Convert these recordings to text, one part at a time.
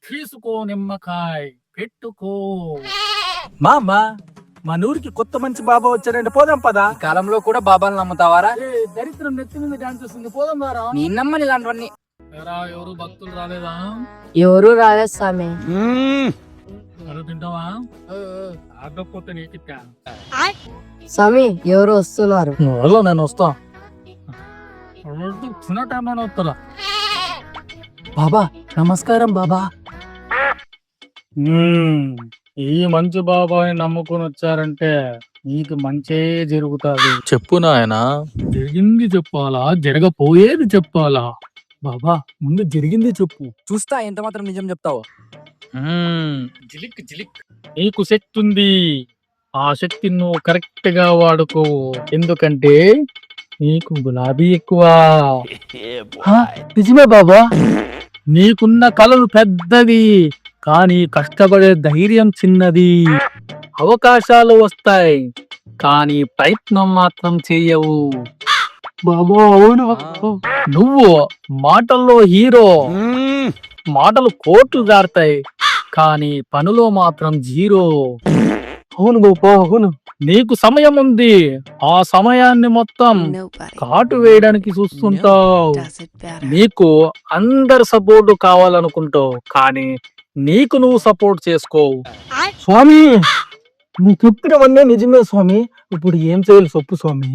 తీసుకో నిమ్మకాయ పెట్టుకో. మా అమ్మ మన ఊరికి కొత్త మంచి బాబా వచ్చాడంటే పోదాం పదా. ఈ కాలంలో కూడా బాబాలు నమ్ముతావారా? దరిద్రం నెత్తి మీద డాన్స్ వస్తుంది, పోదాం దారా. నీ నమ్మని ఇలాంటివన్నీ. ఎవరు భక్తులు రాలేదా? ఎవరు రాలేదు స్వామి. అరు తింటావా? ఆగకపోతే నీకిట్టా. స్వామి ఎవరు వస్తున్నారు. నేను వస్తా. చిన్న టైంలోనే వస్తారా? బాబా నమస్కారం బాబా. ఈ మంచి బాబాని నమ్ముకొని వచ్చారంటే నీకు మంచే జరుగుతుంది. చెప్పు నాయనా, జరిగింది చెప్పాలా జరగపోయేది చెప్పాలా? బాబా ముందు జరిగింది చెప్పు. చూస్తా ఎంత మాత్రం నిజం చెప్తావు. జిలిక్ జిలిక్. నీకు శక్తి ఉంది, ఆ శక్తిని నువ్వు కరెక్ట్ గా వాడుకో. ఎందుకంటే నీకు గులాబీ ఎక్కువ. నిజమే బాబా, నీకున్న కలలు పెద్దది కానీ కష్టపడే ధైర్యం చిన్నది. అవకాశాలు వస్తాయి కానీ ప్రయత్నం మాత్రం చెయ్యవు. బాబా అవును. నువ్వు మాటల్లో హీరో, మాటలు కోట్లు దాడతాయి కానీ పనులో మాత్రం జీరో. అవును బాబా అవును. నీకు సమయం ఉంది, ఆ సమయాన్ని మొత్తం కాటు వేయడానికి చూస్తుంటావు. నీకు అందరు సపోర్ట్ కావాలనుకుంటావు కానీ నీకు నువ్వు సపోర్ట్ చేసుకోవు. స్వామి నువ్వు చెప్పినవన్నీ నిజమే స్వామి, ఇప్పుడు ఏం చేయాలి చెప్పు స్వామి.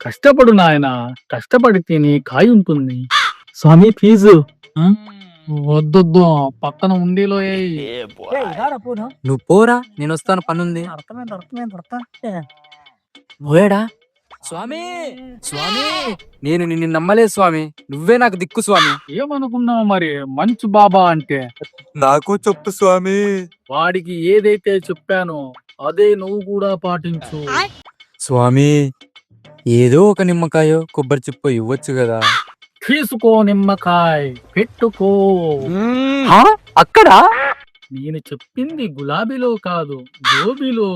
కష్టపడు నాయన, కష్టపడితే నీ కాయ ఉంటుంది. స్వామి ఫీజు వద్దొద్దు, పక్కన ఉండీలో నువ్వు పోరా, నేను వస్తాను, పనుంది. పోయాడా? స్వామి స్వామి నేను నిన్ను నమ్మలేదు స్వామి, నువ్వే నాకు దిక్కు స్వామి. ఏమనుకున్నావు మరి మంచు బాబా అంటే? నాకు చెప్పు స్వామి. వాడికి ఏదైతే చెప్పానో అదే నువ్వు కూడా పాటించు. స్వామి ఏదో ఒక నిమ్మకాయో కొబ్బరి చిప్పో ఇవ్వచ్చు కదా. తీసుకో నిమ్మకాయ పెట్టుకో. అక్కడ నేను చెప్పింది గులాబీలో కాదు గోబీలో.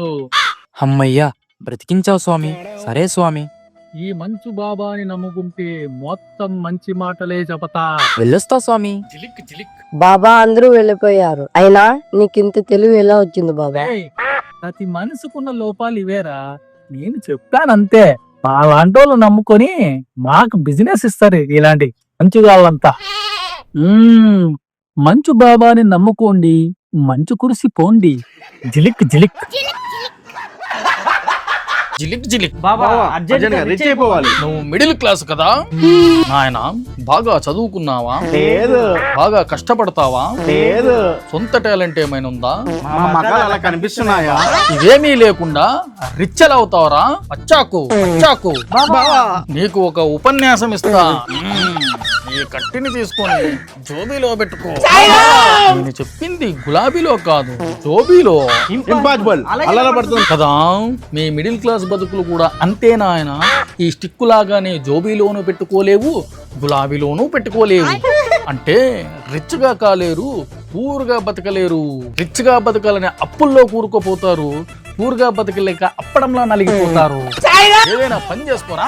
అమ్మయ్యా బ్రతికించావు స్వామి. సరే స్వామి, ఈ మంచు బాబాని నమ్ముకుంటే మొత్తం మంచి మాటలే చెబతా. వెళ్ళొస్తా స్వామి. జిలిక్ జిలిక్. బాబా అందరూ వెళ్ళిపోయారు, అయినా నీకింత తెలివి ఎలా వచ్చింది బాబా. ఏయ్, ప్రతి మనసుకున్న లోపాలు ఇవేరా, నేను చెప్పానంతే. మా లాంటి వాళ్ళు నమ్ముకొని మాకు బిజినెస్ ఇస్తారు ఇలాంటి మంచు వాళ్ళంతా. మంచు బాబాని నమ్ముకోండి, మంచు కురిసి పోండి. జిలిక్ జిలిక్. జిలిక్ జిలిక్. నువ్వు మిడిల్ క్లాస్ కదా నాయన, బాగా చదువుకున్నావా? లేదు. బాగా కష్టపడతావా? లేదు. సొంత టాలెంట్ ఏమైనా ఉందా? మా మగాలు అలా కనిపిస్తున్నాయా? ఇవేమీ లేకుండా రిచ్చల్ అవుతావరా? పచ్చాకు పచ్చాకు. నీకు ఒక ఉపన్యాసం ఇస్తా. ఈ కట్టిని తీసుకొని జోబీలో పెట్టుకో. నేను చెప్పింది గులాబీలో కాదు జోబీలో. ఇంపాసిబుల్. అలా పడుతుంది కదా. మీ మిడిల్ క్లాస్ బతుకులు కూడా అంతేనా ఆయన? ఈ స్టిక్కు లాగానే జోబీలోనూ పెట్టుకోలేవు, గులాబీలోనూ పెట్టుకోలేవు. అంటే రిచ్ గా కాలేరు, పూర్గా బతకలేరు. రిచ్ గా బతకాలనే అప్పుల్లో కూరుకుపోతారు, పూర్గా బతకలేక అప్పడంలా నలిగిపోతారు. ఏదైనా పని చేసుకోరా.